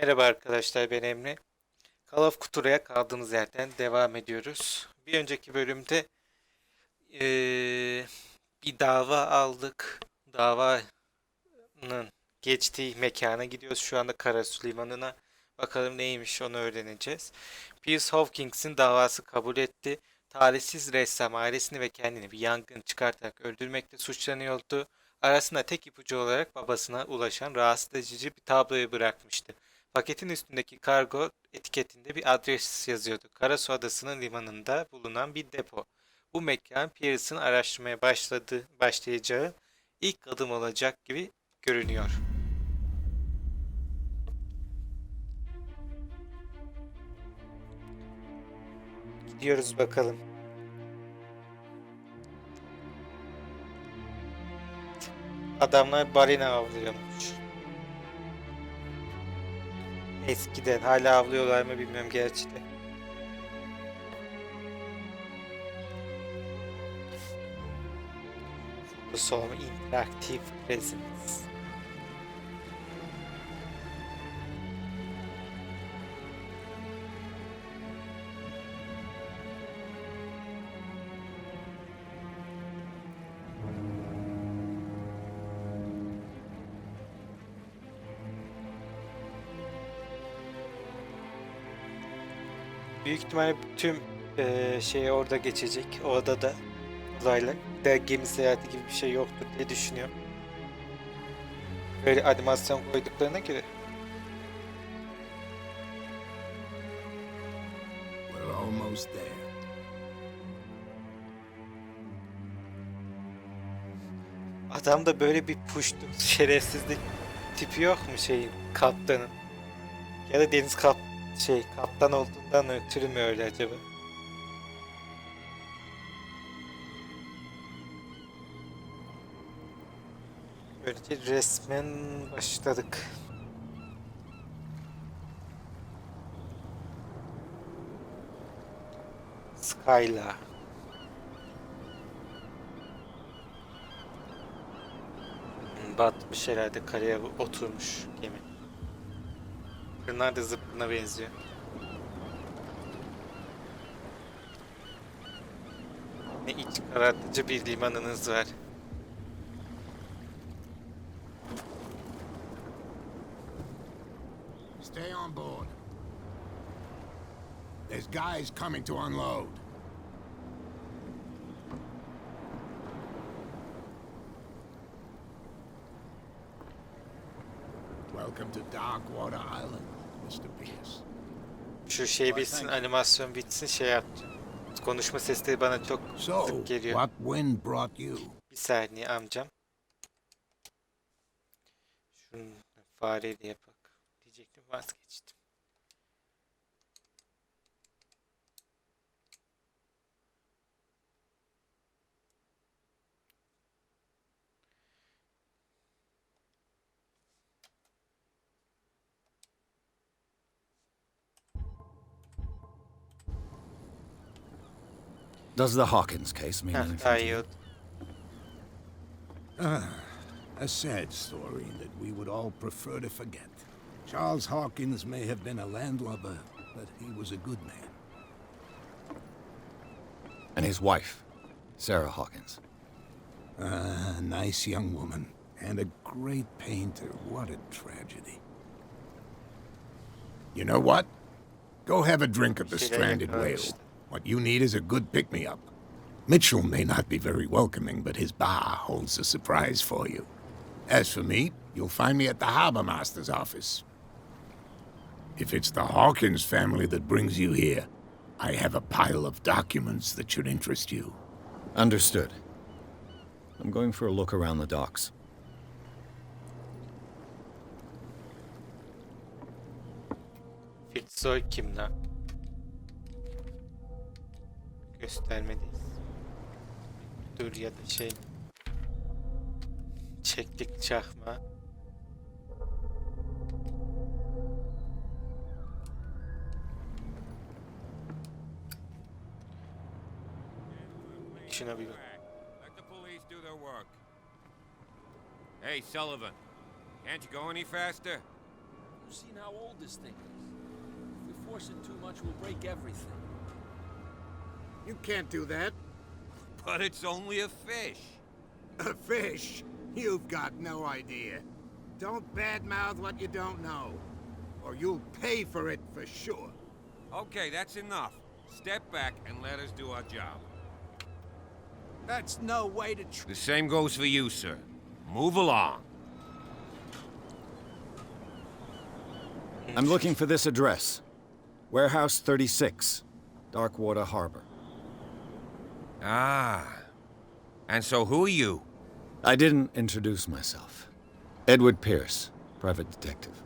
Merhaba arkadaşlar, ben Emre. Call of Cthulhu'ya kaldığımız yerden devam ediyoruz. Bir önceki bölümde bir dava aldık. Davanın geçtiği mekana gidiyoruz. Şu anda Karasu Limanı'na. Bakalım neymiş, onu öğreneceğiz. Pierce Hawkins'in davası kabul etti. Talihsiz ressam ailesini ve kendini bir yangın çıkartarak öldürmekte suçlanıyordu. Arasında tek ipucu olarak babasına ulaşan rahatsız edici bir tabloyu bırakmıştı. Paketin üstündeki kargo etiketinde bir adres yazıyordu. Karasu Adası'nın limanında bulunan bir depo. Bu mekan Pierce'ın araştırmaya başlayacağı ilk adım olacak gibi görünüyor. Gidiyoruz bakalım. Adamlar balina avlıyormuş. Eskiden hala avlıyorlar mı bilmiyorum gerçi de. Some interactive presence. Büyük ihtimalle tüm şey orada geçecek. O adada olaylar. De gemi seyahati gibi bir şey yoktur diye düşünüyorum. Böyle animasyon koyduklarına göre. We're almost there. Adamda böyle bir puştu, şerefsizlik tipi yok mu şeyin, kaptanın? Ya da deniz kaptan olduğundan ötürü mü öyle acaba? Böylece resmen başladık. Skyla. Batmış herhalde, karaya oturmuş gemi. Bunlar da zıplına benziyor. Ne iç karartıcı bir limanınız var. Stay on board. There's guys coming to unload. Welcome to Darkwater Island, Mr. Pierce. Şu şey bitsin, animasyon bitsin, şey yapacağım. Konuşma sesleri bana çok So, sık geliyor. what wind brought you? Bir saniye amcam. Şunu fareyle yapak. Diyecektim, vazgeçtim. Does the Hawkins case mean Heh, anything daha to iyi you? oldu. A sad story that we would all prefer to forget. Charles Hawkins may have been a landlubber, but he was a good man. And his wife, Sarah Hawkins. A nice young woman, and a great painter. What a tragedy. You know what? Go have a drink at the Stranded Whale. What you need is a good pick-me-up. Mitchell may not be very welcoming, but his bar holds a surprise for you. As for me, you'll find me at the harbor master's office. If it's the Hawkins family that brings you here, I have a pile of documents that should interest you. Understood. I'm going for a look around the docks. Fitzroy kim lan? Göstermediyiz. Dur ya da şey. Çektik çakma. Şuna bir bak. Let the police do their work. Hey, Sullivan. Can't you go any faster? You've seen how old this thing is. If we force it too much, we'll break everything. You can't do that. But it's only a fish. A fish? You've got no idea. Don't badmouth what you don't know, or you'll pay for it for sure. Okay, that's enough. Step back and let us do our job. That's no way to The same goes for you, sir. Move along. I'm looking for this address. Warehouse 36, Darkwater Harbor. Ah. And so who are you? I didn't introduce myself. Edward Pierce, private detective.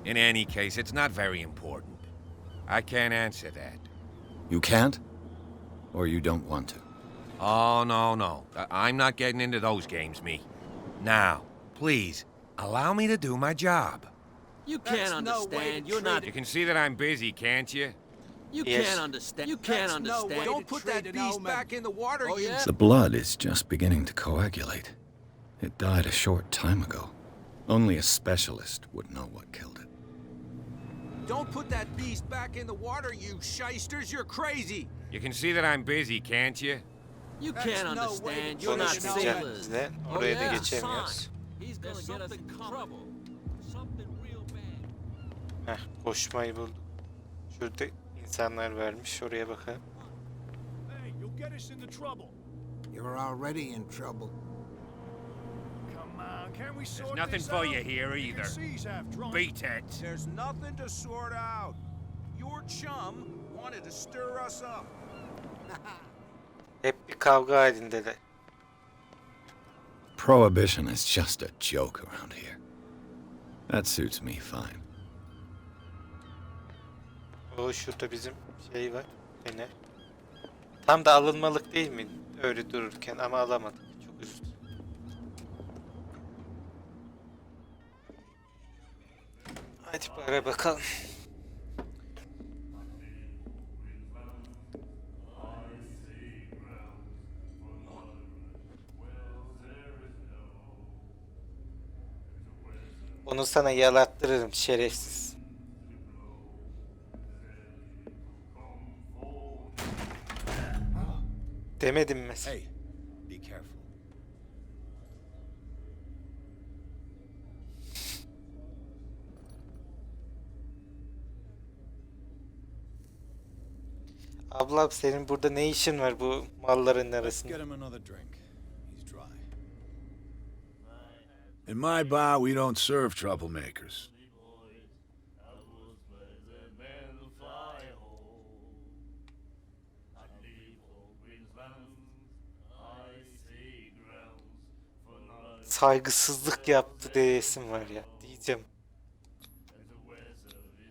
In any case, it's not very important. I can't answer that. You can't? Or you don't want to? Oh, no. I'm not getting into those games, me. Now, please, allow me to do my job. You can't understand. You're not. You can see that I'm busy, can't you? You Yes. can't understand. You can't understand. Don't put that beast back in the water. Oh, yeah? The blood is just beginning to coagulate. It died a short time ago. Only a specialist would know what killed it. Don't put that beast back in the water, you shysters. You're crazy. You can see that I'm busy, can't you? You can't understand. You're not Konuşmayacağız sailors. biz de. Oh, Oraya da yeah. geçemiyoruz. He's gonna get us in trouble. Something real bad. Koşmayı bulduk. Şurada insanlar vermiş. Oraya bakalım. Hey, you'll get us into trouble. You're already in trouble. Come on, can we sort nothing this for out? you here We either. can see he's half drunk. Beat it. There's nothing to sort out. Your chum wanted to stir us up. Hep bir kavga halindeler. Prohibition is just a joke around here. That suits me fine. O şurada bizim şey var. Fener. Tam da alınmalık değil mi? Öyle dururken ama alamadık. Çok üstü. Hadi bara bakalım. Onu sana yalattırırım şerefsiz. Demedim mi? Hey, be careful. Ablam senin burada ne işin var bu malların Get arasında? him another drink. He's dry. In my bar, we don't serve troublemakers. Saygısızlık yaptı diyesim var ya diyeceğim.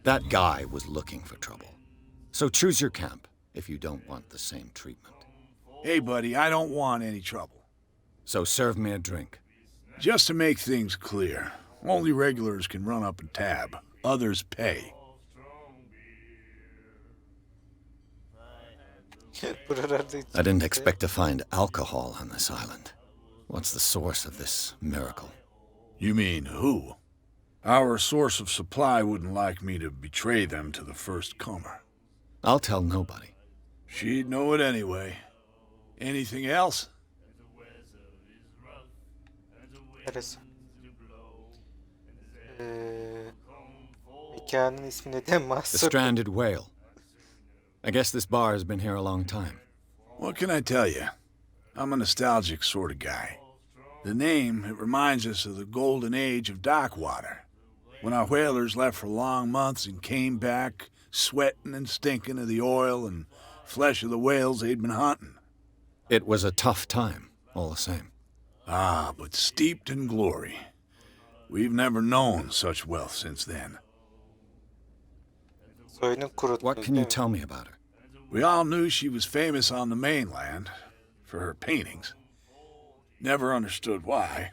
That guy was looking for trouble. So choose your camp if you don't want the same treatment. Hey, buddy, I don't want any trouble. So serve me a drink. Just to make things clear, only regulars can run up a tab. Others pay. Buralarda I didn't expect to find alcohol on this island. What's the source of this miracle? You mean who? Our source of supply wouldn't like me to betray them to the first comer. I'll tell nobody. She'd know it anyway. Anything else? Neresi? Mekanın ismi neden The mahsur? stranded whale. I guess this bar has been here a long time. What can I tell you? I'm a nostalgic sort of guy. The name, it reminds us of the golden age of dockwater, when our whalers left for long months and came back sweating and stinking of the oil and flesh of the whales they'd been hunting. It was a tough time, all the same. Ah, but steeped in glory. We've never known such wealth since then. Soyunu kuruttunuz What can değil you mi? tell me about her? We all knew she was famous on the mainland for her paintings. Never understood why.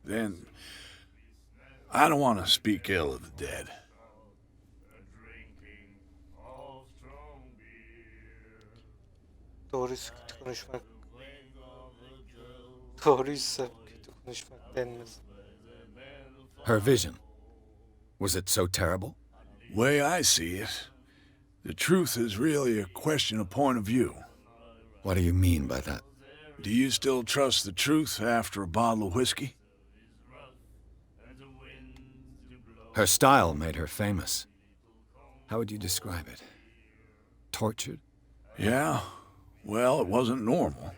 Then, I don't want to speak ill of the dead. Doğruysa kötü konuşmak. Doğruysa kötü konuşmak denmez. Her vision. Was it so terrible? Way I see it, the truth is really a question of point of view. What do you mean by that? Do you still trust the truth after a bottle of whiskey? Her style made her famous. How would you describe it? Tortured? Yeah, well, it wasn't normal.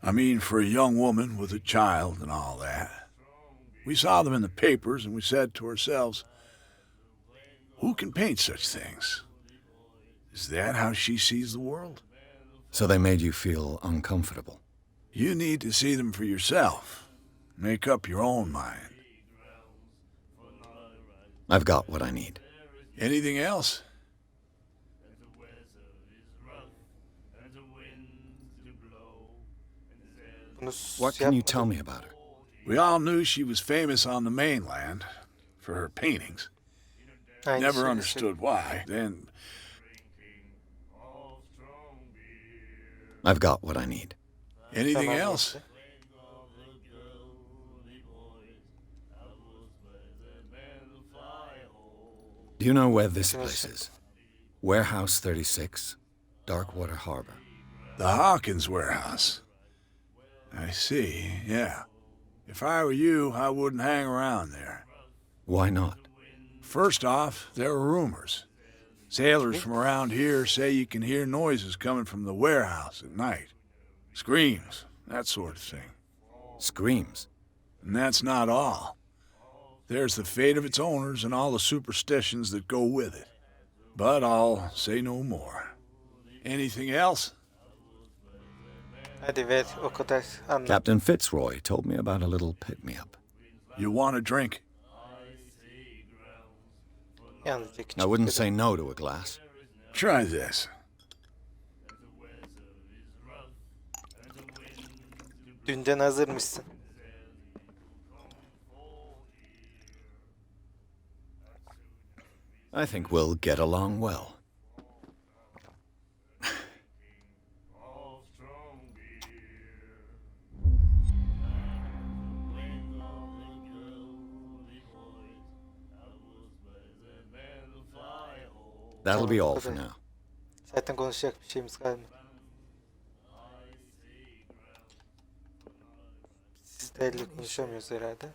I mean, for a young woman with a child and all that. We saw them in the papers and we said to ourselves, who can paint such things? Is that how she sees the world? So they made you feel uncomfortable. You need to see them for yourself. Make up your own mind. I've got what I need. Anything else? Bunu What can you yapmadım. tell me about her? We all knew she was famous on the mainland for her paintings. Aynı Never şeyi understood why. Then I've got what I need. anything Tamam, else? neyse. Do you know where this Şunu place söyle. is? Warehouse 36, Darkwater Harbor. The Hawkins warehouse. I see, yeah. If I were you, I wouldn't hang around there. Why not? First off, there are rumors. Sailors from around here say you can hear noises coming from the warehouse at night. Screams, that sort of thing. Screams. And that's not all. There's the fate of its owners and all the superstitions that go with it. But I'll say no more. Anything else? Hadi ver o kadar anlat. Captain Fitzroy told me about a little pick-me-up. You want a drink? Yalnızca küçük I wouldn't bir- say no to a glass. Try this. Dünden hazırmışsın. I think we'll get along well. That'll be all for now. Zaten konuşacak bir şeyimiz kalmadı. Sizlerle konuşamıyoruz herhalde.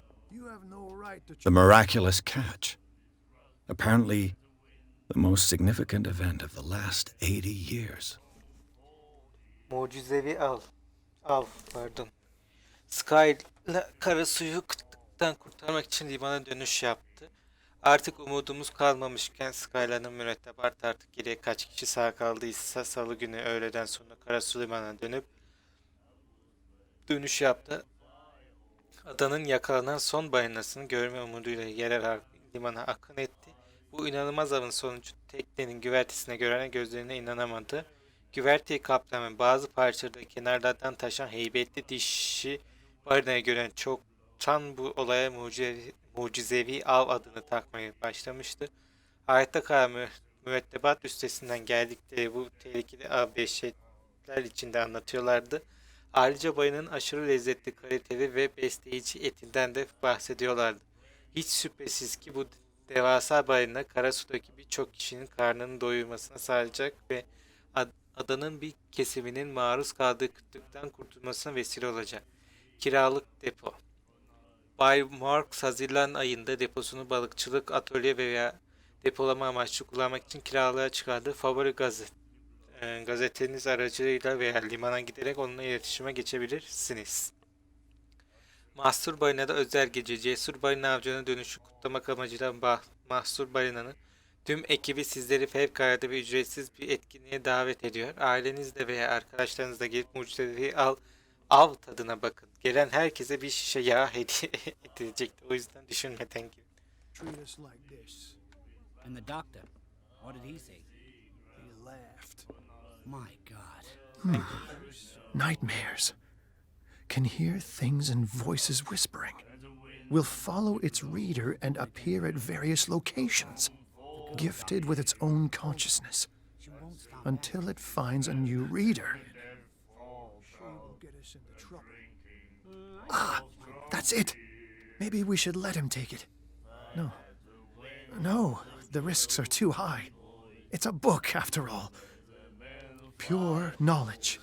The miraculous catch. Apparently, the most significant event of the last 80 years. Mucizevi av pardon. Sky Karasu'yu kıtlıktan kurtarmak için limana dönüş yaptı. Artık umudumuz kalmamışken Skylar'ın mürettebat artık geriye kaç kişi sağ kaldıysa salı günü öğleden sonra Karasu limanına dönüş yaptı. Adanın yakalanan son balinasını görme umuduyla yerel limana akın etti. Bu inanılmaz avın sonucu teknenin güvertesine gören gözlerine inanamadı. Güverteyi kaplayan bazı parçaları kenarlardan taşan heybetli dişi balinayı gören çoktan bu olaya mucizevi av adını takmaya başlamıştı. Hayatta kalan mürettebat üstesinden geldikleri bu tehlikeli av dehşetler içinde anlatıyorlardı. Ayrıca balinanın aşırı lezzetli, kaliteli ve besleyici etinden de bahsediyorlardı. Hiç şüphesiz ki bu devasa balina Karasu'daki birçok kişinin karnını doyurmasına sağlayacak ve adanın bir kesiminin maruz kaldığı kıtlıktan kurtulmasına vesile olacak. Kiralık depo. Bay Marks Haziran ayında deposunu balıkçılık, atölye veya depolama amaçlı kullanmak için kiralığa çıkardığı favori gazeteniz aracılığıyla veya limana giderek onunla iletişime geçebilirsiniz. Mahsur Balina'da özel gece cesur balina avcına dönüşü kutlamak amacıyla Mahsur Balina'nın tüm ekibi sizleri fevkalade ve ücretsiz bir etkinliğe davet ediyor. Ailenizle veya arkadaşlarınızla gelip mucizevi av tadına bakın. Gelen herkese bir şişe yağ hediye edilecekti. O yüzden düşünmeden gidin. Treat us like this. And the doctor, what did he say? He laughed. My God. Nightmares. Can hear things and voices whispering. Will follow its reader and appear at various locations, gifted with its own consciousness, until it finds a new reader. Ah, that's it. Maybe we should let him take it. No, No, the risks are too high. It's a book, after all. Pure knowledge.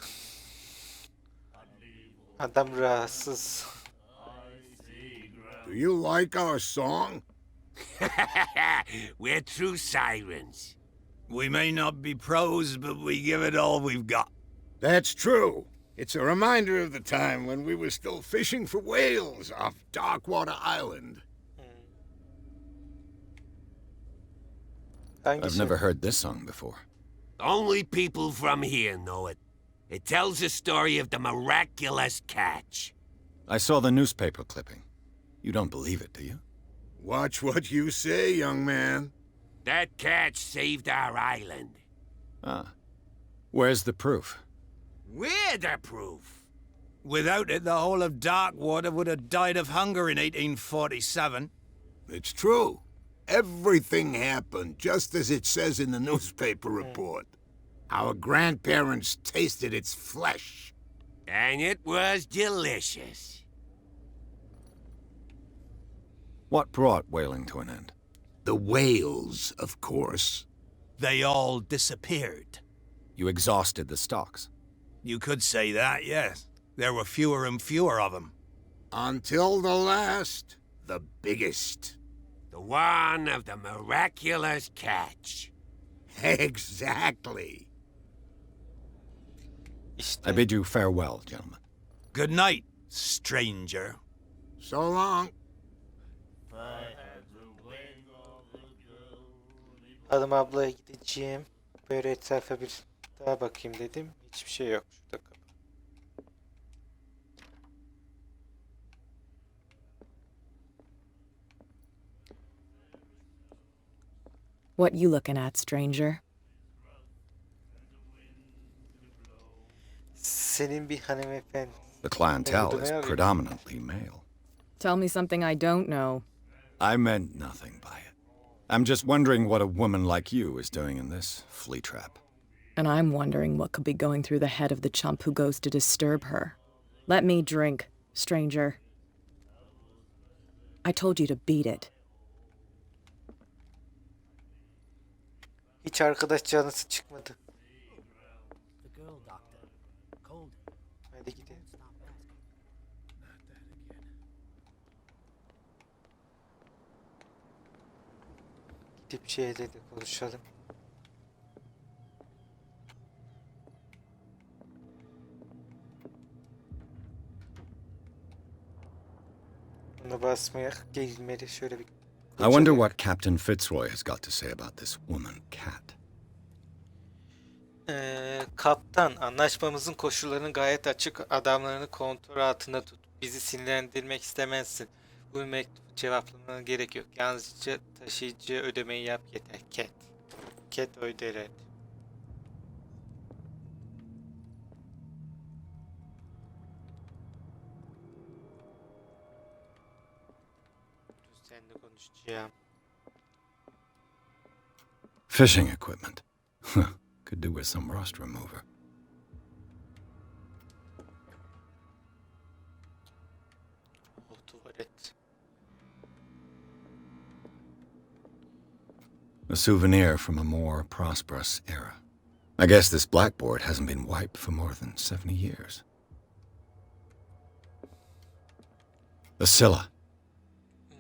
Adam rahatsız. Do you like our song? We're true sirens. We may not be pros, but we give it all we've got. That's true. It's a reminder of the time when we were still fishing for whales off Darkwater Island. I've never heard this song before. Only people from here know it. It tells the story of the miraculous catch. I saw the newspaper clipping. You don't believe it, do you? Watch what you say, young man. That catch saved our island. Ah. Where's the proof? We're the proof. Without it, the whole of Darkwater would have died of hunger in 1847. It's true. Everything happened just as it says in the newspaper report. Our grandparents tasted its flesh. And it was delicious. What brought whaling to an end? The whales, of course. They all disappeared. You exhausted the stocks. You could say that, yes. There were fewer and fewer of them. Until the last, the biggest. The one of the miraculous catch. Exactly. I bid you farewell, gentlemen. Good night, stranger. So long. Hanım ablaya gideceğim. Böyle etrafa bir daha bakayım dedim. Hiçbir şey yok. Şurada kapı. What you looking at, stranger? Senin bir hanımefendi. The clientele is predominantly male. Tell me something I don't know. I meant nothing by it. I'm just wondering what a woman like you is doing in this flea trap. And I'm wondering what could be going through the head of the chump who goes to disturb her. Let me drink, stranger. I told you to beat it. Hiç arkadaş canısı çıkmadı. The girl, doctor. Cold. Hadi gidelim. Gidip şeyle de konuşalım. Buna basmaya gelmeli şöyle bir. I wonder what Captain Fitzroy has got to say about this woman cat. Kaptan, anlaşmamızın koşullarının gayet açık. Adamlarını kontrol altında tut. Bizi sinirlendirmek istemezsin. Bu mektubu cevaplamana gerek yok. Yalnızca taşıyıcı ödemeyi yap yeter. Cat. Cat öder et. Seninle konuşacağım. Fishing equipment. Could do with some rust remover. O tuvalet. A souvenir from a more prosperous era. I guess this blackboard hasn't been wiped for more than 70 years. The Scylla.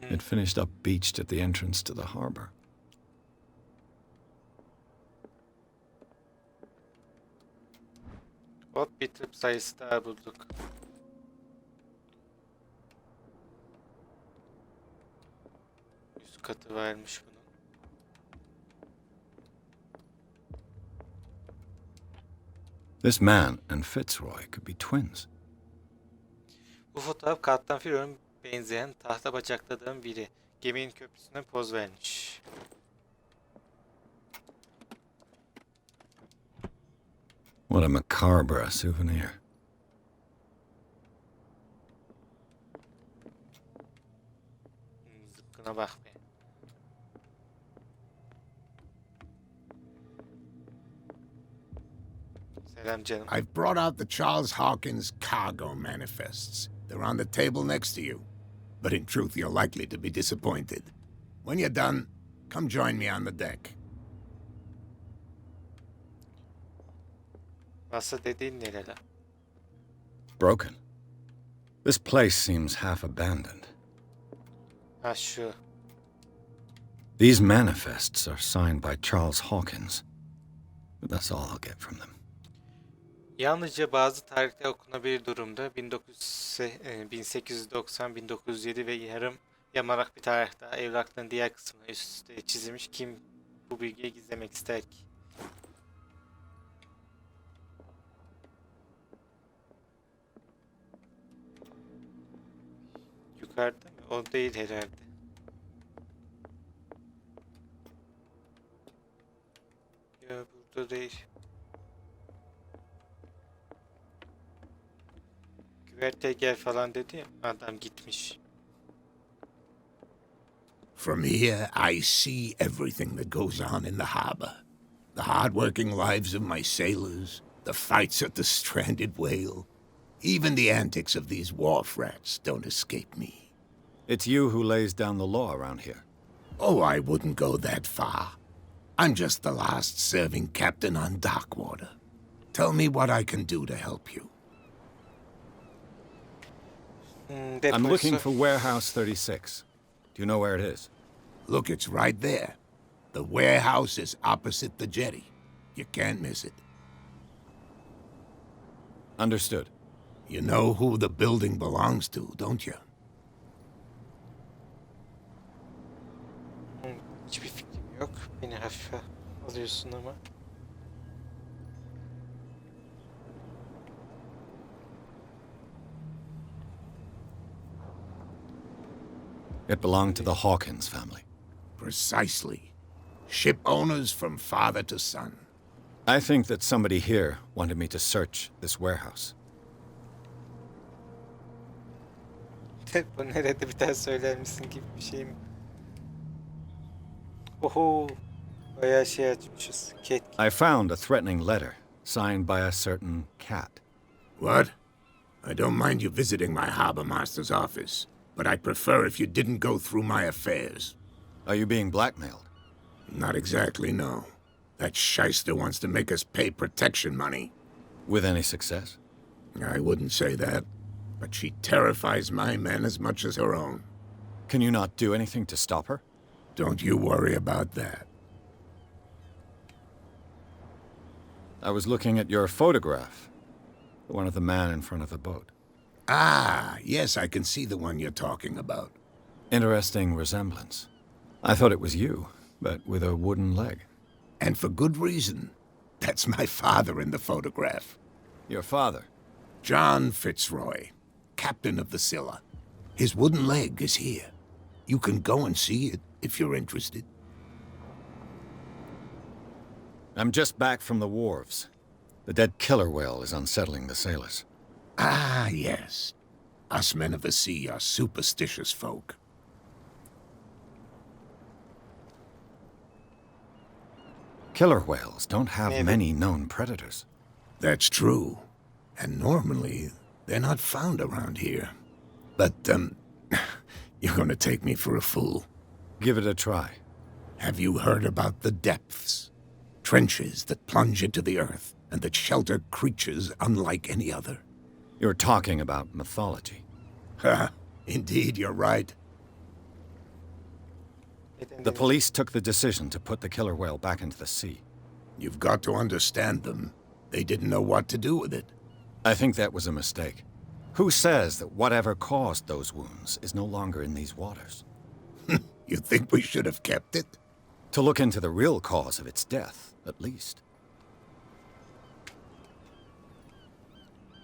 It finished up beached at the entrance to the harbor. Hop, bir trip sayısı daha bulduk. Üst katı varmış bunun. This man and Fitzroy could be twins. Bu fotoğraf Kaptan Fitzroy'un benzeyen tahta bacakladığım biri. Geminin köprüsüne poz vermiş. What a macabre souvenir. Zıpkına bak be. Selam canım. I've brought out the Charles Hawkins cargo manifests. They're on the table next to you. But in truth, you're likely to be disappointed. When you're done, Come join me on the deck. Masa dediğin nereler? Broken. This place seems half abandoned. Ha şu. These manifests are signed by Charles Hawkins. But that's all I'll get from them. Yalnızca bazı tarihte okunabilir durumda 1890, 1907 ve yarım yamalak bir tarih daha evrakların diğer kısmına üst üste çizilmiş. Kim bu bilgiyi gizlemek ister ki? Yukarıda mı? O değil herhalde. Ya burada değil. Güverte gel falan dedi ya, adam gitmiş. From here, I see everything that goes on in the harbor. The hard-working lives of my sailors, the fights at the stranded whale. Even the antics of these wharf rats don't escape me. It's you who lays down the law around here. Oh, I wouldn't go that far. I'm just the last serving captain on Darkwater. Tell me what I can do to help you. I'm looking for Warehouse 36. Do you know where it is? Look, it's right there. The warehouse is opposite the jetty. You can't miss it. Understood. You know who the building belongs to, don't you? Hiçbir fikrim yok. Beni hafife alıyorsun ama. It belonged to the Hawkins family. Precisely. Ship owners from father to son. I think that somebody here wanted me to search this warehouse. Bu nerede bir daha söyler misin gibi bir şey mi? Oho. Bayağı şey açmışız. I found a threatening letter signed by a certain cat. What? I don't mind you visiting my harbor master's office, but I prefer if you didn't go through my affairs. Are you being blackmailed? Not exactly, no. That shyster wants to make us pay protection money. With any success? I wouldn't say that, but she terrifies my men as much as her own. Can you not do anything to stop her? Don't you worry about that. I was looking at your photograph. The one of the man in front of the boat. Ah, yes, I can see the one you're talking about. Interesting resemblance. I thought it was you, but with a wooden leg. And for good reason. That's my father in the photograph. Your father? John Fitzroy, captain of the Scylla. His wooden leg is here. You can go and see it if you're interested. I'm just back from the wharves. The dead killer whale is unsettling the sailors. Ah, yes. Us men of the sea are superstitious folk. Killer whales don't have many known predators. That's true. And normally, they're not found around here. But, you're gonna take me for a fool. Give it a try. Have you heard about the depths? Trenches that plunge into the earth and that shelter creatures unlike any other. You're talking about mythology. Ha! Indeed, you're right. The police took the decision to put the killer whale back into the sea. You've got to understand them. They didn't know what to do with it. I think that was a mistake. Who says that whatever caused those wounds is no longer in these waters? You think we should have kept it? To look into the real cause of its death, at least.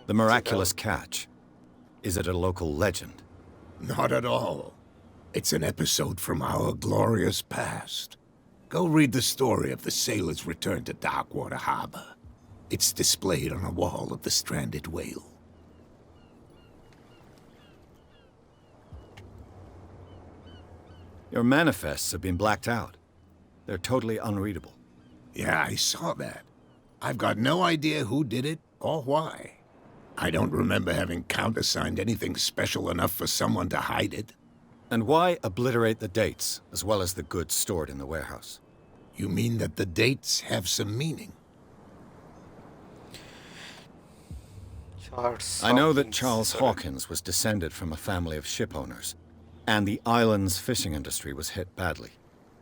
The miraculous catch. Is it a local legend? Not at all. It's an episode from our glorious past. Go read the story of the sailor's return to Darkwater Harbor. It's displayed on a wall of the stranded whale. Your manifests have been blacked out. They're totally unreadable. Yeah, I saw that. I've got no idea who did it or why. I don't remember having countersigned anything special enough for someone to hide it. And why obliterate the dates, as well as the goods stored in the warehouse? You mean that the dates have some meaning? I know that Charles Hawkins was descended from a family of ship owners, and the island's fishing industry was hit badly.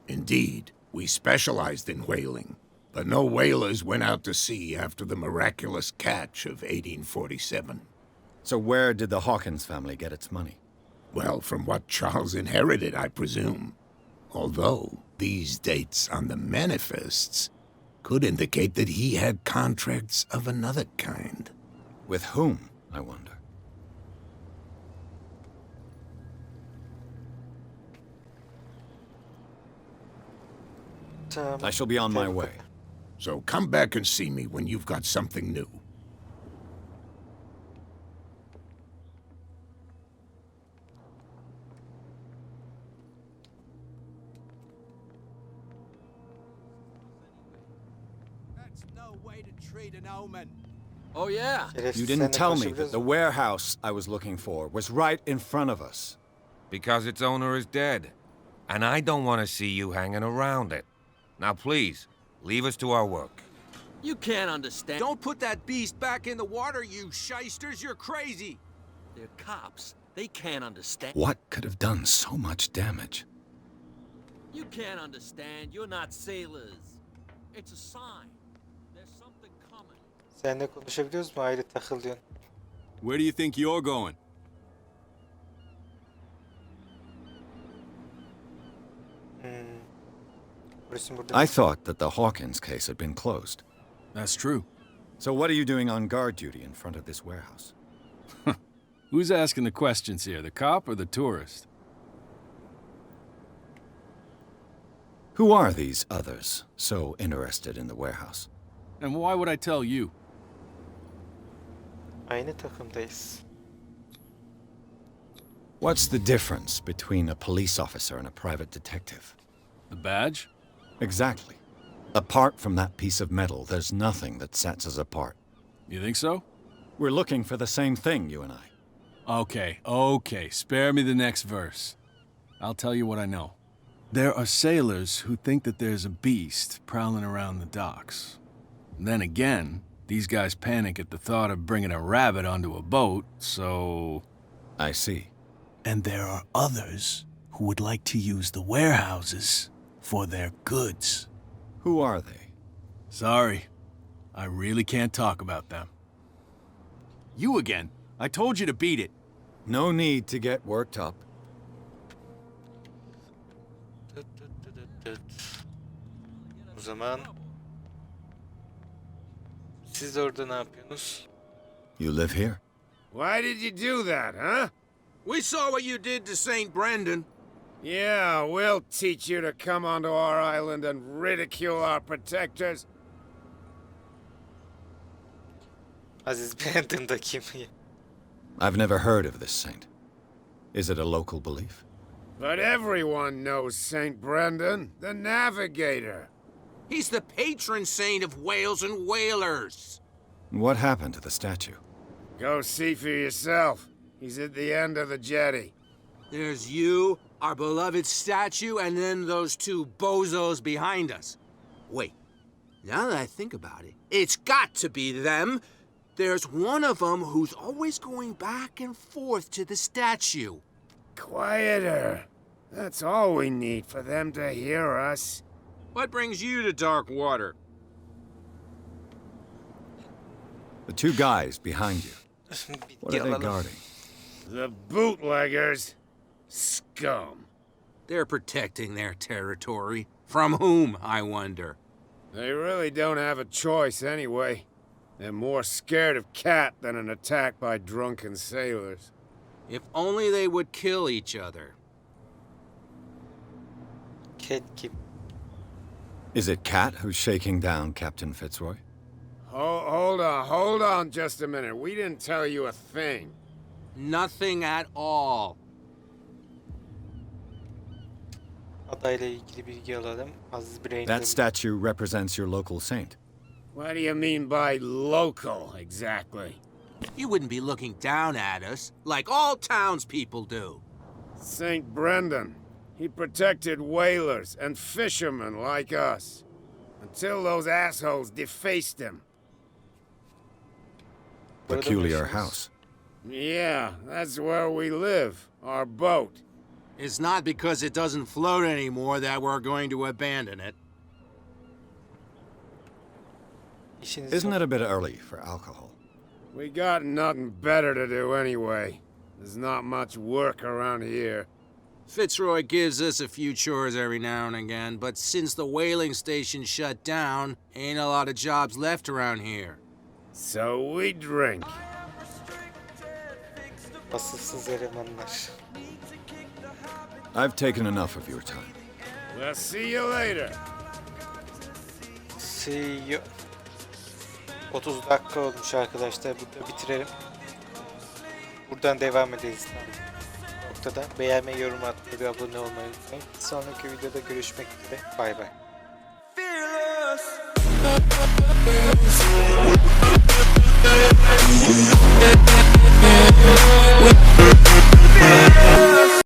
Indeed, we specialized in whaling, but no whalers went out to sea after the miraculous catch of 1847. So where did the Hawkins family get its money? Well, from what Charles inherited, I presume. Although these dates on the manifests could indicate that he had contracts of another kind. With whom, I wonder? I shall be on my way. So come back and see me when you've got something new. That's no way to treat an omen. Oh, yeah. You didn't tell me that the warehouse I was looking for was right in front of us. Because its owner is dead. And I don't want to see you hanging around it. Now please, leave us to our work. You can't understand. Don't put that beast back in the water, you shysters. You're crazy. They're cops. They can't understand. What could have done so much damage? You can't understand. You're not sailors. It's a sign. There's something coming. Seninle konuşabiliyoruz mu? Ayrı takılıyorsun. Where do you think you're going? I thought that the Hawkins case had been closed. That's true. So what are you doing on guard duty in front of this warehouse? Who's asking the questions here, the cop or the tourist? Who are these others so interested in the warehouse? And why would I tell you? Aynı takımdayız. What's the difference between a police officer and a private detective? The badge? Exactly. Apart from that piece of metal, there's nothing that sets us apart. You think so? We're looking for the same thing, you and I. Okay. Spare me the next verse. I'll tell you what I know. There are sailors who think that there's a beast prowling around the docks. Then again, these guys panic at the thought of bringing a rabbit onto a boat, so... I see. And there are others who would like to use the warehouses for their goods. Who are they? Sorry, I really can't talk about them. You again. I told you to beat it. No need to get worked up. O zaman siz orada ne yapıyorsunuz? You live here? Why did you do that, huh? We saw what you did to St. Brendan. Yeah, we'll teach you to come onto our island and ridicule our protectors. Aziz Brandon'da kim? I've never heard of this saint. Is it a local belief? But everyone knows St. Brendan, the navigator. He's the patron saint of whales and whalers. What happened to the statue? Go see for yourself. He's at the end of the jetty. There's you, our beloved statue, and then those two bozos behind us. Wait, now that I think about it, it's got to be them. There's one of them who's always going back and forth to the statue. Quieter. That's all we need for them to hear us. What brings you to dark water? The two guys behind you. What are they guarding? The bootleggers. Scum. They're protecting their territory. From whom, I wonder? They really don't have a choice anyway. They're more scared of Cat than an attack by drunken sailors. If only they would kill each other. Cat kim? Is it Cat who's shaking down Captain Fitzroy? Hold on just a minute. We didn't tell you a thing. Nothing at all. Adayla ilgili bilgi alalım. Aziz Brandon. That statue represents your local saint. What do you mean by local, exactly? You wouldn't be looking down at us, like all townspeople do. St. Brendan. He protected whalers and fishermen like us. Until those assholes defaced him. Peculiar house. Yeah, that's where we live. Our boat. It's not because it doesn't float anymore that we're going to abandon it. Isn't it a bit early for alcohol? We got nothing better to do anyway. There's not much work around here. Fitzroy gives us a few chores every now and again, but since the whaling station shut down, ain't a lot of jobs left around here. So we drink. Vasıfsız elemanlar. I've taken enough of your time. We'll see you later. See you. 30 dakika olmuş arkadaşlar. Burada bitirelim. Buradan devam ederiz. Noktada beğenmeyi, yorum atmayı ve abone olmayı unutmayın. Sonraki videoda görüşmek üzere. Bay bay.